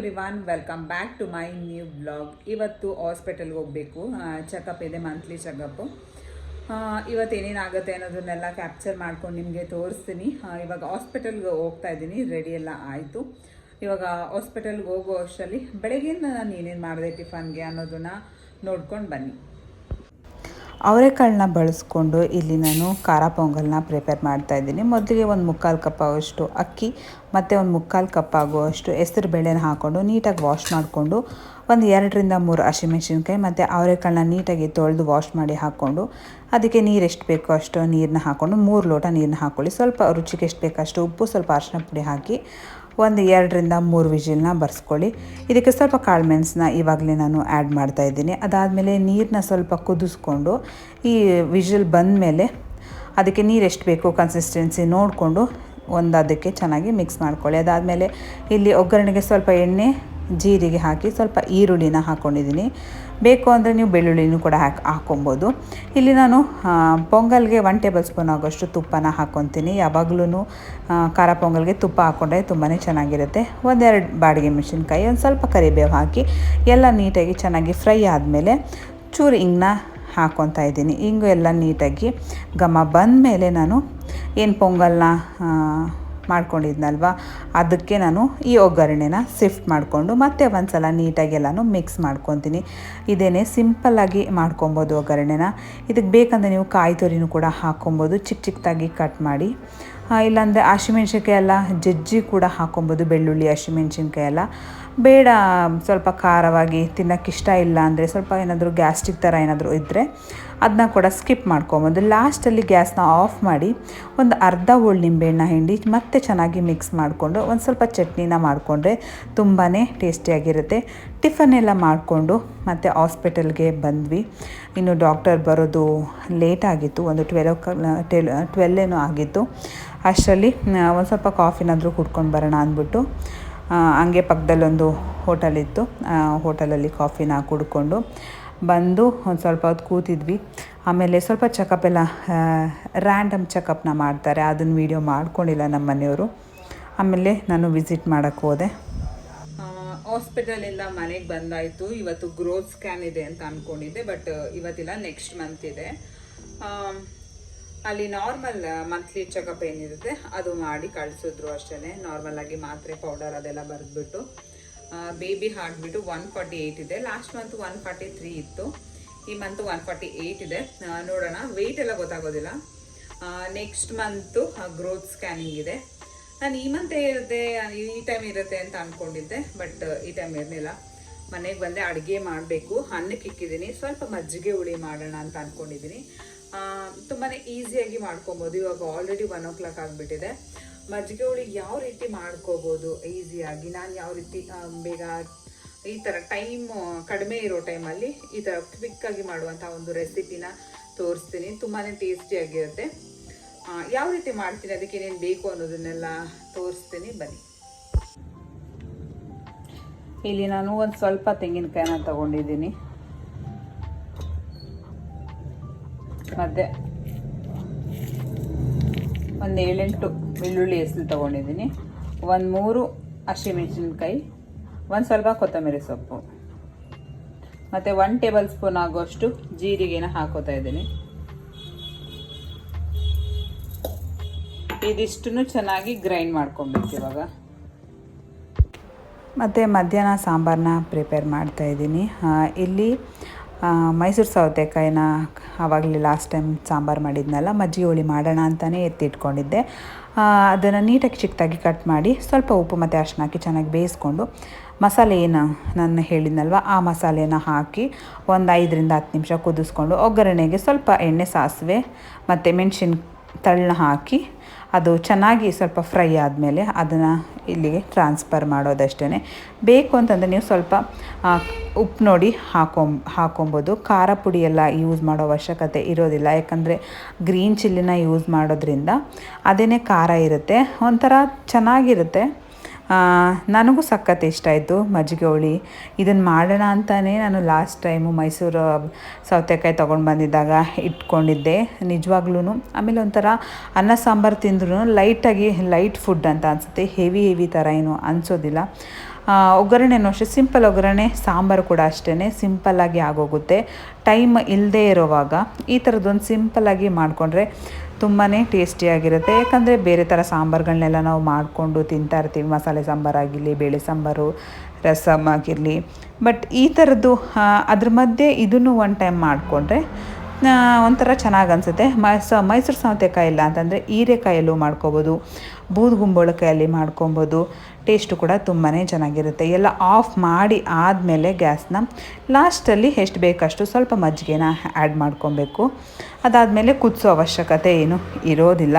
Everyone, welcome back to my new blog. ಇವತ್ತು ಹಾಸ್ಪಿಟಲ್ಗೆ ಹೋಗಬೇಕು, ಚೆಕಪ್ ಇದೆ, ಮಂತ್ಲಿ ಚೆಕಪ್ಪು. ಇವತ್ತು ಏನೇನಾಗುತ್ತೆ ಅನ್ನೋದನ್ನೆಲ್ಲ ಕ್ಯಾಪ್ಚರ್ ಮಾಡ್ಕೊಂಡು ನಿಮಗೆ ತೋರಿಸ್ತೀನಿ. ಇವಾಗ ಹಾಸ್ಪಿಟಲ್ಗೆ ಹೋಗ್ತಾ ಇದ್ದೀನಿ, ರೆಡಿ ಎಲ್ಲ ಆಯಿತು. ಇವಾಗ ಹಾಸ್ಪಿಟಲ್ಗೆ ಹೋಗೋ ಅಷ್ಟರಲ್ಲಿ ಬೆಳಗ್ಗೆಯಿಂದ ನಾನು ಏನೇನು ಮಾಡಿದೆ ಟಿಫನ್ಗೆ ಅನ್ನೋದನ್ನು ನೋಡ್ಕೊಂಡು ಬನ್ನಿ. ಅವರೆಕಾಳನ್ನ ಬಳಸ್ಕೊಂಡು ಇಲ್ಲಿ ನಾನು ಖಾರ ಪೊಂಗಲ್ನ ಪ್ರಿಪೇರ್ ಮಾಡ್ತಾಯಿದ್ದೀನಿ. ಮೊದಲಿಗೆ ಒಂದು 3/4 ಕಪ್ ಆಗುವಷ್ಟು ಅಕ್ಕಿ ಮತ್ತು ಒಂದು 3/4 ಕಪ್ ಆಗುವಷ್ಟು ಹೆಸರು ಬೇಳೆನ ಹಾಕ್ಕೊಂಡು ನೀಟಾಗಿ ವಾಶ್ ಮಾಡಿಕೊಂಡು ಒಂದು 2ರಿಂದ 3 ಹಸಿಮೆಣಸಿನ್ಕಾಯಿ ಮತ್ತು ಅವರೆಕಾಳನ್ನ ನೀಟಾಗಿ ತೊಳೆದು ವಾಶ್ ಮಾಡಿ ಹಾಕ್ಕೊಂಡು ಅದಕ್ಕೆ ನೀರು ಎಷ್ಟು ಬೇಕೋ ಅಷ್ಟು ನೀರನ್ನ ಹಾಕ್ಕೊಂಡು 3 ಲೋಟ ನೀರನ್ನ ಹಾಕ್ಕೊಳ್ಳಿ. ಸ್ವಲ್ಪ ರುಚಿಗೆ ಎಷ್ಟು ಬೇಕಷ್ಟು ಉಪ್ಪು, ಸ್ವಲ್ಪ ಅರಿಶಿನ ಪುಡಿ ಹಾಕಿ ಒಂದು 2ರಿಂದ 3 ವಿಜಿಲ್ನ ಬರ್ಸ್ಕೊಳ್ಳಿ. ಇದಕ್ಕೆ ಸ್ವಲ್ಪ ಕಾಳು ಮೆಣಸನ್ನ ಇವಾಗಲೇ ನಾನು ಆ್ಯಡ್ ಮಾಡ್ತಾಯಿದ್ದೀನಿ. ಅದಾದಮೇಲೆ ನೀರನ್ನ ಸ್ವಲ್ಪ ಕುದಿಸ್ಕೊಂಡು ಈ ವಿಜಿಲ್ ಬಂದಮೇಲೆ ಅದಕ್ಕೆ ನೀರು ಎಷ್ಟು ಬೇಕು ಕನ್ಸಿಸ್ಟೆನ್ಸಿ ನೋಡಿಕೊಂಡು ಅದಕ್ಕೆ ಚೆನ್ನಾಗಿ ಮಿಕ್ಸ್ ಮಾಡ್ಕೊಳ್ಳಿ. ಅದಾದಮೇಲೆ ಇಲ್ಲಿ ಒಗ್ಗರಣೆಗೆ ಸ್ವಲ್ಪ ಎಣ್ಣೆ, ಜೀರಿಗೆ ಹಾಕಿ ಸ್ವಲ್ಪ ಈರುಳ್ಳಿನ ಹಾಕ್ಕೊಂಡಿದ್ದೀನಿ. ಬೇಕು ಅಂದರೆ ನೀವು ಬೆಳ್ಳುಳ್ಳಿನೂ ಕೂಡ ಹಾಕ್ಕೊಬೋದು. ಇಲ್ಲಿ ನಾನು ಪೊಂಗಲ್ಗೆ 1 ಟೇಬಲ್ ಸ್ಪೂನ್ ಆಗೋಷ್ಟು ತುಪ್ಪನ ಹಾಕ್ಕೊತೀನಿ. ಯಾವಾಗಲೂ ಖಾರ ಪೊಂಗಲ್ಗೆ ತುಪ್ಪ ಹಾಕ್ಕೊಂಡ್ರೆ ತುಂಬಾ ಚೆನ್ನಾಗಿರುತ್ತೆ. 1-2 ಬಾಡಿಗೆ ಮೆಣಸಿನ್ಕಾಯಿ, ಒಂದು ಸ್ವಲ್ಪ ಕರಿಬೇವು ಹಾಕಿ ಎಲ್ಲ ನೀಟಾಗಿ ಚೆನ್ನಾಗಿ ಫ್ರೈ ಆದಮೇಲೆ ಚೂರು ಹಿಂಗನ್ನ ಹಾಕ್ಕೊತಾ ಇದ್ದೀನಿ. ಹಿಂಗು ಎಲ್ಲ ನೀಟಾಗಿ ಘಮ ಬಂದಮೇಲೆ ನಾನು ಏನು ಪೊಂಗಲ್ನ ಮಾಡ್ಕೊಂಡಿದ್ನಲ್ವ ಅದಕ್ಕೆ ನಾನು ಈ ಒಗ್ಗರಣೆನ ಶಿಫ್ಟ್ ಮಾಡಿಕೊಂಡು ಮತ್ತೆ ಒಂದು ಸಲ ನೀಟಾಗಿ ಎಲ್ಲನೂ ಮಿಕ್ಸ್ ಮಾಡ್ಕೊತೀನಿ. ಇದೇನೇ ಸಿಂಪಲ್ಲಾಗಿ ಮಾಡ್ಕೊಬೋದು ಒಗ್ಗರಣೆನ. ಇದಕ್ಕೆ ಬೇಕಂದರೆ ನೀವು ಕಾಯಿ ತುರಿನೂ ಕೂಡ ಹಾಕ್ಕೊಬೋದು, ಚಿಕ್ಕದಾಗಿ ಕಟ್ ಮಾಡಿ. ಇಲ್ಲಾಂದರೆ ಹಸಿಮೆಣ್ಸಿನ್ಕಾಯಿ ಎಲ್ಲ ಜಜ್ಜಿ ಕೂಡ ಹಾಕ್ಕೊಬೋದು, ಬೆಳ್ಳುಳ್ಳಿ ಹಸಿಮೆಣ್ಸಿನ್ಕಾಯಿ ಎಲ್ಲ. ಬೇಡ ಸ್ವಲ್ಪ ಖಾರವಾಗಿ ತಿನ್ನೋಕ್ಕಿಷ್ಟ ಇಲ್ಲ ಅಂದರೆ ಸ್ವಲ್ಪ ಏನಾದರೂ ಗ್ಯಾಸ್ಟ್ರಿಕ್ ಥರ ಏನಾದರೂ ಇದ್ದರೆ ಅದನ್ನ ಕೂಡ ಸ್ಕಿಪ್ ಮಾಡ್ಕೊಬೋದು. ಲಾಸ್ಟಲ್ಲಿ ಗ್ಯಾಸ್ನ ಆಫ್ ಮಾಡಿ ಒಂದು ಅರ್ಧ ಹೋಳು ನಿಂಬೆಹಣ್ಣು ಹಿಂಡಿ ಮತ್ತೆ ಚೆನ್ನಾಗಿ ಮಿಕ್ಸ್ ಮಾಡಿಕೊಂಡು ಒಂದು ಸ್ವಲ್ಪ ಚಟ್ನಿನ ಮಾಡಿಕೊಂಡ್ರೆ ತುಂಬಾ ಟೇಸ್ಟಿಯಾಗಿರುತ್ತೆ. ಟಿಫನ್ ಎಲ್ಲ ಮಾಡಿಕೊಂಡು ಮತ್ತು ಹಾಸ್ಪಿಟಲ್ಗೆ ಬಂದ್ವಿ. ಇನ್ನು ಡಾಕ್ಟರ್ ಬರೋದು ಲೇಟ್ ಆಗಿತ್ತು, ಒಂದು 12 ಆಗಿತ್ತು. ಅಷ್ಟರಲ್ಲಿ ಒಂದು ಸ್ವಲ್ಪ ಕಾಫಿನಾದರೂ ಕುಡ್ಕೊಂಡು ಬರೋಣ ಅಂದ್ಬಿಟ್ಟು ಹಂಗೆ ಪಕ್ಕದಲ್ಲೊಂದು ಹೋಟೆಲ್ ಇತ್ತು, ಹೋಟೆಲಲ್ಲಿ ಕಾಫಿನ ಕುಡ್ಕೊಂಡು ಬಂದು ಒಂದು ಸ್ವಲ್ಪ ಹೊತ್ತು ಕೂತಿದ್ವಿ. ಆಮೇಲೆ ಸ್ವಲ್ಪ ಚೆಕಪ್ ಎಲ್ಲ ರ್ಯಾಂಡಮ್ ಚೆಕಪ್ನ ಮಾಡ್ತಾರೆ, ಅದನ್ನು ವೀಡಿಯೋ ಮಾಡ್ಕೊಂಡಿಲ್ಲ ನಮ್ಮ ಮನೆಯವರು. ಆಮೇಲೆ ನಾನು ವಿಸಿಟ್ ಮಾಡೋಕ್ಕೆ ಹೋದೆ. ಹಾಸ್ಪಿಟಲಿಂದ ಮನೆಗೆ ಬಂದಾಯಿತು. ಇವತ್ತು ಗ್ರೋತ್ ಸ್ಕ್ಯಾನ್ ಇದೆ ಅಂತ ಅಂದ್ಕೊಂಡಿದ್ದೆ, ಬಟ್ ಇವತ್ತಿಲ್ಲ, ನೆಕ್ಸ್ಟ್ ಮಂತ್ ಇದೆ. ಅಲ್ಲಿ ನಾರ್ಮಲ್ ಮಂತ್ಲಿ ಚೆಕಪ್ ಏನಿರುತ್ತೆ ಅದು ಮಾಡಿ ಕಳಿಸಿದ್ರು ಅಷ್ಟೇ. ನಾರ್ಮಲಾಗಿ ಮಾತ್ರೆ ಪೌಡರ್ ಅದೆಲ್ಲ ಬರೆದ್ಬಿಟ್ಟು ಬೇಬಿ ಹಾಕ್ಬಿಟ್ಟು 148 ಇದೆ. ಲಾಸ್ಟ್ ಮಂತ್ 143 ಇತ್ತು, ಈ ಮಂತ್ 148 ಇದೆ. ನೋಡೋಣ, ವೆಯ್ಟ್ ಎಲ್ಲ ಗೊತ್ತಾಗೋದಿಲ್ಲ. ನೆಕ್ಸ್ಟ್ ಮಂತು ಗ್ರೋತ್ ಸ್ಕ್ಯಾನಿಂಗ್ ಇದೆ. ನಾನು ಈ ಮಂತ್ ಇರುತ್ತೆ, ಈ ಟೈಮ್ ಇರುತ್ತೆ ಅಂತ ಅಂದ್ಕೊಂಡಿದ್ದೆ, ಬಟ್ ಈ ಟೈಮ್ ಇರಲಿಲ್ಲ. ಮನೆಗೆ ಬಂದೆ, ಅಡುಗೆ ಮಾಡಬೇಕು. ಅನ್ನಕ್ಕೆ ಇಕ್ಕಿದ್ದೀನಿ, ಸ್ವಲ್ಪ ಮಜ್ಜಿಗೆ ಹುಳಿ ಮಾಡೋಣ ಅಂತ ಅಂದ್ಕೊಂಡಿದ್ದೀನಿ. ತುಂಬಾ ಈಸಿಯಾಗಿ ಮಾಡ್ಕೊಬೋದು. ಇವಾಗ ಆಲ್ರೆಡಿ 1 o'clock ಆಗಿಬಿಟ್ಟಿದೆ. ಮಜ್ಜಿಗೆ ಹುಳಿ ಯಾವ ರೀತಿ ಮಾಡ್ಕೋಬೋದು ಈಸಿಯಾಗಿ, ನಾನು ಯಾವ ರೀತಿ ಬೇಗ ಈ ಥರ ಟೈಮ್ ಕಡಿಮೆ ಇರೋ ಟೈಮಲ್ಲಿ ಈ ಥರ ಕ್ವಿಕ್ಕಾಗಿ ಮಾಡುವಂಥ ಒಂದು ರೆಸಿಪಿನ ತೋರಿಸ್ತೀನಿ. ತುಂಬಾ ಟೇಸ್ಟಿಯಾಗಿರುತ್ತೆ. ಯಾವ ರೀತಿ ಮಾಡ್ತೀನಿ, ಅದಕ್ಕೆ ಏನೇನು ಬೇಕು ಅನ್ನೋದನ್ನೆಲ್ಲ ತೋರಿಸ್ತೀನಿ, ಬನ್ನಿ. ಇಲ್ಲಿ ನಾನು ಒಂದು ಸ್ವಲ್ಪ ತೆಂಗಿನಕಾಯಿನ ತಗೊಂಡಿದ್ದೀನಿ, ಮತ್ತು ಒಂದು 7-8 ಬೆಳ್ಳುಳ್ಳಿ ಹೆಸರು ತೊಗೊಂಡಿದ್ದೀನಿ, ಒಂದು 3 ಹಸಿಮೆಣಸಿನ್ಕಾಯಿ, ಒಂದು ಸ್ವಲ್ಪ ಕೊತ್ತಂಬರಿ ಸೊಪ್ಪು, ಮತ್ತು 1 ಟೇಬಲ್ ಸ್ಪೂನ್ ಆಗುವಷ್ಟು ಜೀರಿಗೆನ ಹಾಕೋತಾ ಇದ್ದೀನಿ. ಇದಿಷ್ಟನ್ನು ಚೆನ್ನಾಗಿ ಗ್ರೈಂಡ್ ಮಾಡ್ಕೊಬೇಕು ಇವಾಗ. ಮತ್ತು ಮಧ್ಯಾಹ್ನ ಸಾಂಬಾರನ್ನ ಪ್ರಿಪೇರ್ ಮಾಡ್ತಾಯಿದ್ದೀನಿ. ಇಲ್ಲಿ ಮೈಸೂರು ಸೌತೆಕಾಯಿನ ಆವಾಗಲೇ ಲಾಸ್ಟ್ ಟೈಮ್ ಸಾಂಬಾರು ಮಾಡಿದ್ನಲ್ಲ, ಮಜ್ಜಿಗೆ ಹುಳಿ ಮಾಡೋಣ ಅಂತಲೇ ಎತ್ತಿಟ್ಕೊಂಡಿದ್ದೆ. ಅದನ್ನು ನೀಟಾಗಿ ಚಿಕ್ಕದಾಗಿ ಕಟ್ ಮಾಡಿ ಸ್ವಲ್ಪ ಉಪ್ಪು ಮತ್ತು ಅರಿಶಿನ ಹಾಕಿ ಚೆನ್ನಾಗಿ ಬೇಯಿಸ್ಕೊಂಡು ಮಸಾಲೆ ಏನು ನಾನು ಹೇಳಿದ್ನಲ್ವ ಆ ಮಸಾಲೆನ ಹಾಕಿ ಒಂದು 5ರಿಂದ 10 ನಿಮಿಷ ಕುದಿಸ್ಕೊಂಡು ಒಗ್ಗರಣೆಗೆ ಸ್ವಲ್ಪ ಎಣ್ಣೆ, ಸಾಸಿವೆ ಮತ್ತು ಮೆಣಸಿನ ತಳ್ಳನ್ನ ಹಾಕಿ ಅದು ಚೆನ್ನಾಗಿ ಸ್ವಲ್ಪ ಫ್ರೈ ಆದಮೇಲೆ ಅದನ್ನು ಇಲ್ಲಿಗೆ ಟ್ರಾನ್ಸ್ಫರ್ ಮಾಡೋದಷ್ಟೇ. ಬೇಕು ಅಂತಂದರೆ ನೀವು ಸ್ವಲ್ಪ ಉಪ್ಪು ನೋಡಿ ಹಾಕೊಬೋದು. ಖಾರ ಪುಡಿ ಎಲ್ಲ ಯೂಸ್ ಮಾಡೋ ಅವಶ್ಯಕತೆ ಇರೋದಿಲ್ಲ, ಯಾಕಂದರೆ ಗ್ರೀನ್ ಚಿಲ್ಲಿನ ಯೂಸ್ ಮಾಡೋದ್ರಿಂದ ಅದೇ ಖಾರ ಇರುತ್ತೆ, ಒಂಥರ ಚೆನ್ನಾಗಿರುತ್ತೆ. ನನಗೂ ಸಖತ್ ಇಷ್ಟ ಆಯಿತು ಮಜ್ಜಿಗೆ ಹುಳಿ. ಇದನ್ನು ಮಾಡೋಣ ಅಂತಲೇ ನಾನು ಲಾಸ್ಟ್ ಟೈಮು ಮೈಸೂರು ಸೌತೆಕಾಯಿ ತೊಗೊಂಡು ಬಂದಿದ್ದಾಗ ಇಟ್ಕೊಂಡಿದ್ದೆ ನಿಜವಾಗ್ಲೂ. ಆಮೇಲೆ ಒಂಥರ ಅನ್ನ ಸಾಂಬಾರು ತಿಂದ್ರೂ ಲೈಟ್ ಫುಡ್ ಅಂತ ಅನಿಸುತ್ತೆ, ಹೆವಿ ಥರ ಏನು ಅನಿಸೋದಿಲ್ಲ. ಒಗ್ಗರಣೆನೂ ಅಷ್ಟೇ ಸಿಂಪಲ್ ಒಗ್ಗರಣೆ, ಸಾಂಬಾರು ಕೂಡ ಅಷ್ಟೇ ಸಿಂಪಲ್ಲಾಗಿ ಆಗೋಗುತ್ತೆ. ಟೈಮ್ ಇಲ್ಲದೇ ಇರೋವಾಗ ಈ ಥರದ್ದೊಂದು ಸಿಂಪಲ್ಲಾಗಿ ಮಾಡಿಕೊಂಡ್ರೆ ತುಂಬಾ ಟೇಸ್ಟಿಯಾಗಿರುತ್ತೆ. ಯಾಕಂದರೆ ಬೇರೆ ಥರ ಸಾಂಬಾರುಗಳನ್ನೆಲ್ಲ ನಾವು ಮಾಡಿಕೊಂಡು ತಿಂತಾ ಇರ್ತೀವಿ, ಮಸಾಲೆ ಸಾಂಬಾರಾಗಿರಲಿ, ಬೇಳೆ ಸಾಂಬಾರು, ರಸಮ್ ಆಗಿರಲಿ. ಬಟ್ ಈ ಥರದ್ದು ಅದ್ರ ಮಧ್ಯೆ ಇದನ್ನು ಒನ್ ಟೈಮ್ ಮಾಡಿಕೊಂಡ್ರೆ ಒಂಥರ ಚೆನ್ನಾಗಿ ಅನಿಸುತ್ತೆ. ಮೈಸೂರು ಸೌತೆಕಾಯಿ ಇಲ್ಲ ಅಂತಂದರೆ ಹೀರೆಕಾಯಲ್ಲೂ ಮಾಡ್ಕೊಬೋದು, ಬೂದುಗುಂಬಳಕಾಯಲ್ಲಿ ಮಾಡ್ಕೊಬೋದು. ಟೇಸ್ಟು ಕೂಡ ತುಂಬಾ ಚೆನ್ನಾಗಿರುತ್ತೆ. ಎಲ್ಲ ಆಫ್ ಮಾಡಿ ಆದಮೇಲೆ ಗ್ಯಾಸ್ನ ಲಾಸ್ಟಲ್ಲಿ ಎಷ್ಟು ಬೇಕಷ್ಟು ಸ್ವಲ್ಪ ಮಜ್ಜಿಗೆನ ಆ್ಯಡ್ ಮಾಡ್ಕೊಬೇಕು. ಅದಾದಮೇಲೆ ಕುದಿಸೋ ಅವಶ್ಯಕತೆ ಏನು ಇರೋದಿಲ್ಲ.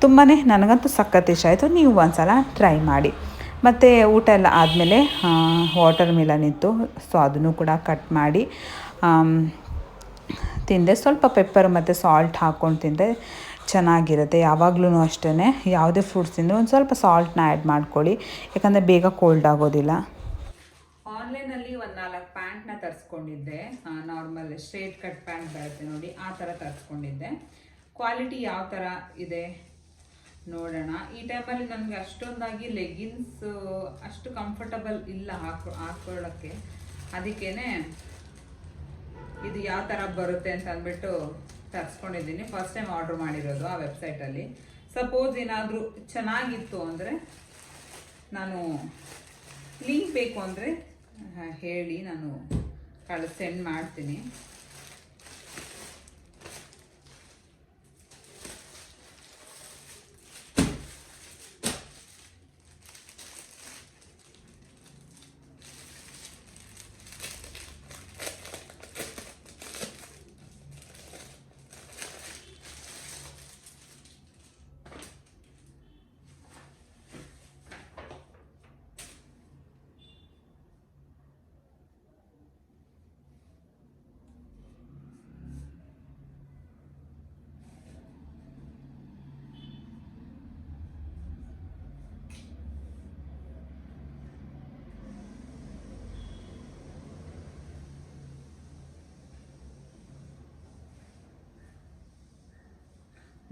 ತುಂಬಾ ನನಗಂತೂ ಸಖತ್ ಇಷ್ಟ ಆಯಿತು. ನೀವು ಒಂದ್ಸಲ ಟ್ರೈ ಮಾಡಿ. ಮತ್ತು ಊಟ ಎಲ್ಲ ಆದಮೇಲೆ ವಾಟರ್ ಮಿಲನ್ ಇತ್ತು, ಸೊ ಅದನ್ನು ಕೂಡ ಕಟ್ ಮಾಡಿ ತಿಂದೆ. ಸ್ವಲ್ಪ ಪೆಪ್ಪರ್ ಮತ್ತು ಸಾಲ್ಟ್ ಹಾಕ್ಕೊಂಡು ತಿಂದರೆ ಚೆನ್ನಾಗಿರುತ್ತೆ. ಯಾವಾಗಲೂ ಅಷ್ಟೇ ಯಾವುದೇ ಫ್ರೂಟ್ಸ್ ತಿಂದರೆ ಒಂದು ಸ್ವಲ್ಪ ಸಾಲ್ಟ್ನ ಆ್ಯಡ್ ಮಾಡ್ಕೊಳ್ಳಿ, ಯಾಕಂದರೆ ಬೇಗ ಕೋಲ್ಡ್ ಆಗೋದಿಲ್ಲ. ಆನ್ಲೈನಲ್ಲಿ ಒಂದು 4 ಪ್ಯಾಂಟ್ನ ತರಿಸ್ಕೊಂಡಿದ್ದೆ. ನಾರ್ಮಲ್ ಸ್ಟ್ರೇಟ್ ಕಟ್ ಪ್ಯಾಂಟ್ ಬರುತ್ತೆ ನೋಡಿ, ಆ ಥರ ತರಿಸ್ಕೊಂಡಿದ್ದೆ. ಕ್ವಾಲಿಟಿ ಯಾವ ಥರ ಇದೆ ನೋಡೋಣ. ಈ ಟೈಮಲ್ಲಿ ನನಗೆ ಅಷ್ಟೊಂದಾಗಿ ಲೆಗ್ಗಿನ್ಸ್ ಅಷ್ಟು ಕಂಫರ್ಟಬಲ್ ಇಲ್ಲ ಹಾಕೊಳ್ಳೋಕ್ಕೆ. ಅದಕ್ಕೇ ಇದು ಯಾವ ಥರ ಬರುತ್ತೆ ಅಂತ ಅಂದ್ಬಿಟ್ಟು ತರಿಸ್ಕೊಂಡಿದ್ದೀನಿ. ಫಸ್ಟ್ ಟೈಮ್ ಆರ್ಡ್ರ್ ಮಾಡಿರೋದು ಆ ವೆಬ್ಸೈಟಲ್ಲಿ. ಸಪೋಸ್ ಏನಾದರೂ ಚೆನ್ನಾಗಿತ್ತು ಅಂದರೆ ನಾನು ಲಿಂಕ್ ಬೇಕು ಅಂದರೆ ಹೇಳಿ, ನಾನು ಸೆಂಡ್ ಮಾಡ್ತೀನಿ.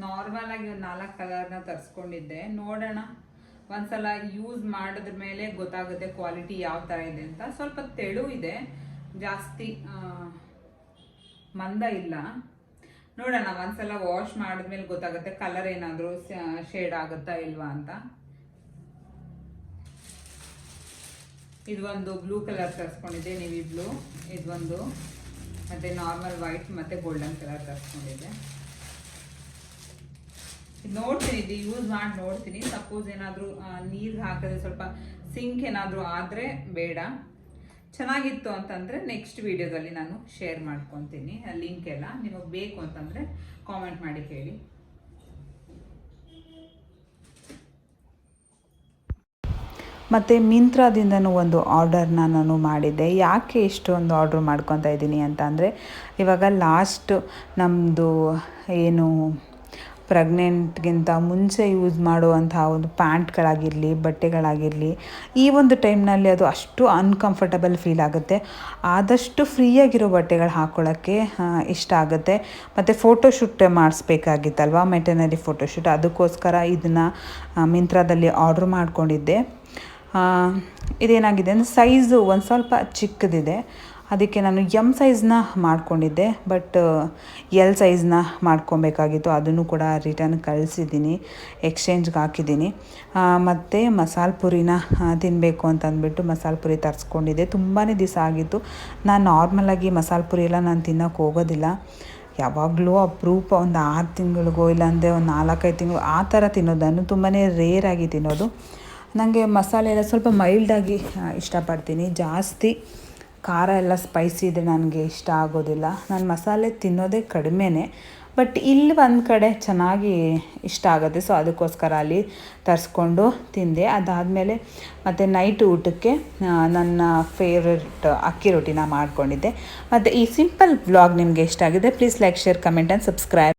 ನಾರ್ಮಲ್ ಆಗಿ ಒಂದು 4 ಕಲರ್ನ ತರಿಸ್ಕೊಂಡಿದ್ದೆ. ನೋಡೋಣ, ಒಂದ್ಸಲ ಯೂಸ್ ಮಾಡಿದ್ರ ಮೇಲೆ ಗೊತ್ತಾಗುತ್ತೆ ಕ್ವಾಲಿಟಿ ಯಾವ ಥರ ಇದೆ ಅಂತ. ಸ್ವಲ್ಪ ತೆಳು ಇದೆ, ಜಾಸ್ತಿ ಮಂದ ಇಲ್ಲ. ನೋಡೋಣ, ಒಂದ್ಸಲ ವಾಶ್ ಮಾಡಿದ್ಮೇಲೆ ಗೊತ್ತಾಗುತ್ತೆ ಕಲರ್ ಏನಾದರೂ ಶೇಡ್ ಆಗುತ್ತಾ ಇಲ್ವಾ ಅಂತ. ಇದು ಒಂದು ಬ್ಲೂ ಕಲರ್ ತರಿಸ್ಕೊಂಡಿದ್ದೆ, ನೇವಿ ಬ್ಲೂ. ಇದೊಂದು ಮತ್ತು ನಾರ್ಮಲ್ ವೈಟ್ ಮತ್ತು ಗೋಲ್ಡನ್ ಕಲರ್ ತರಿಸ್ಕೊಂಡಿದ್ದೆ. ನೋಡ್ತೀನಿ, ಇದು ಯೂಸ್ ಮಾಡಿ ನೋಡ್ತೀನಿ. ಸಪೋಸ್ ಏನಾದರೂ ನೀರು ಹಾಕಿದ್ರೆ ಸ್ವಲ್ಪ ಸಿಂಕ್ ಏನಾದರೂ ಆದರೆ ಬೇಡ. ಚೆನ್ನಾಗಿತ್ತು ಅಂತಂದರೆ ನೆಕ್ಸ್ಟ್ ವಿಡಿಯೋದಲ್ಲಿ ನಾನು ಶೇರ್ ಮಾಡ್ಕೊತೀನಿ ಲಿಂಕ್ ಎಲ್ಲ. ನಿಮಗೆ ಬೇಕು ಅಂತಂದರೆ ಕಾಮೆಂಟ್ ಮಾಡಿ ಹೇಳಿ. ಮತ್ತು ಮಿಂತ್ರಾದಿಂದನೂ ಒಂದು ಆರ್ಡರ್ನ ನಾನು ಮಾಡಿದ್ದೆ. ಯಾಕೆ ಇಷ್ಟೊಂದು ಆರ್ಡ್ರ್ ಮಾಡ್ಕೊತಾ ಇದ್ದೀನಿ ಅಂತ ಅಂದರೆ, ಇವಾಗ ಲಾಸ್ಟ್ ನಮ್ಮದು ಏನು ಪ್ರೆಗ್ನೆಂಟ್ಗಿಂತ ಮುಂಚೆ ಯೂಸ್ ಮಾಡುವಂಥ ಒಂದು ಪ್ಯಾಂಟ್ಗಳಾಗಿರಲಿ, ಬಟ್ಟೆಗಳಾಗಿರಲಿ, ಈ ಒಂದು ಟೈಮ್ನಲ್ಲಿ ಅದು ಅಷ್ಟು ಅನ್ಕಂಫರ್ಟಬಲ್ ಫೀಲ್ ಆಗುತ್ತೆ. ಆದಷ್ಟು ಫ್ರೀಯಾಗಿರೋ ಬಟ್ಟೆಗಳು ಹಾಕ್ಕೊಳ್ಳೋಕ್ಕೆ ಇಷ್ಟ ಆಗುತ್ತೆ. ಮತ್ತು ಫೋಟೋಶೂಟ್ ಮಾಡಿಸ್ಬೇಕಾಗಿತ್ತಲ್ವ, ಮೆಟರ್ನರಿ ಫೋಟೋಶೂಟ್, ಅದಕ್ಕೋಸ್ಕರ ಇದನ್ನು ಮಿಂತ್ರಾದಲ್ಲಿ ಆರ್ಡ್ರ್ ಮಾಡ್ಕೊಂಡಿದ್ದೆ. ಇದೇನಾಗಿದೆ ಅಂದರೆ ಸೈಜು ಒಂದು ಸ್ವಲ್ಪ ಚಿಕ್ಕದಿದೆ, ಅದಕ್ಕೆ ನಾನು ಎಮ್ ಸೈಜ್ನ ಮಾಡ್ಕೊಂಡಿದ್ದೆ. ಬಟ್ ಎಲ್ ಸೈಜ್ನ ಮಾಡ್ಕೊಬೇಕಾಗಿತ್ತು, ಅದನ್ನು ಕೂಡ ರಿಟರ್ನ್ ಕಳಿಸಿದ್ದೀನಿ, ಎಕ್ಸ್ಚೇಂಜ್ಗೆ ಹಾಕಿದ್ದೀನಿ. ಮತ್ತು ಮಸಾಲೆ ಪುರಿನ ತಿನ್ನಬೇಕು ಅಂತಂದ್ಬಿಟ್ಟು ಮಸಾಲೆ ಪುರಿ ತರಿಸ್ಕೊಂಡಿದ್ದೆ. ತುಂಬಾ ದಿವಸ ಆಗಿತ್ತು. ನಾನು ನಾರ್ಮಲಾಗಿ ಮಸಾಲೆ ಪುರಿ ಎಲ್ಲ ನಾನು ತಿನ್ನೋಕ್ಕೆ ಹೋಗೋದಿಲ್ಲ. ಯಾವಾಗಲೂ ಅಪರೂಪ ಒಂದು 6 ತಿಂಗಳಿಗೋ ಇಲ್ಲಾಂದರೆ ಒಂದು 4-5 ತಿಂಗಳು ಆ ಥರ ತಿನ್ನೋದು. ನಾನು ತುಂಬಾ ರೇರಾಗಿ ತಿನ್ನೋದು. ನನಗೆ ಮಸಾಲೆ ಎಲ್ಲ ಸ್ವಲ್ಪ ಮೈಲ್ಡಾಗಿ ಇಷ್ಟಪಡ್ತೀನಿ. ಜಾಸ್ತಿ ಖಾರ ಎಲ್ಲ ಸ್ಪೈಸಿ ಇದ್ದರೆ ನನಗೆ ಇಷ್ಟ ಆಗೋದಿಲ್ಲ. ನಾನು ಮಸಾಲೆ ತಿನ್ನೋದೇ ಕಡಿಮೆನೇ. ಬಟ್ ಇಲ್ಲಿ ಒಂದು ಕಡೆ ಚೆನ್ನಾಗಿ ಇಷ್ಟ ಆಗುತ್ತೆ, ಸೊ ಅದಕ್ಕೋಸ್ಕರ ಅಲ್ಲಿ ತರಿಸ್ಕೊಂಡು ತಿಂದೆ. ಅದಾದಮೇಲೆ ಮತ್ತು ನೈಟ್ ಊಟಕ್ಕೆ ನನ್ನ ಫೇವ್ರೆಟ್ ಅಕ್ಕಿ ರೊಟ್ಟಿನ ಮಾಡ್ಕೊಂಡಿದ್ದೆ. ಮತ್ತು ಈ ಸಿಂಪಲ್ ವ್ಲಾಗ್ ನಿಮಗೆ ಇಷ್ಟ ಆಗಿದೆ, please like, share, comment and subscribe.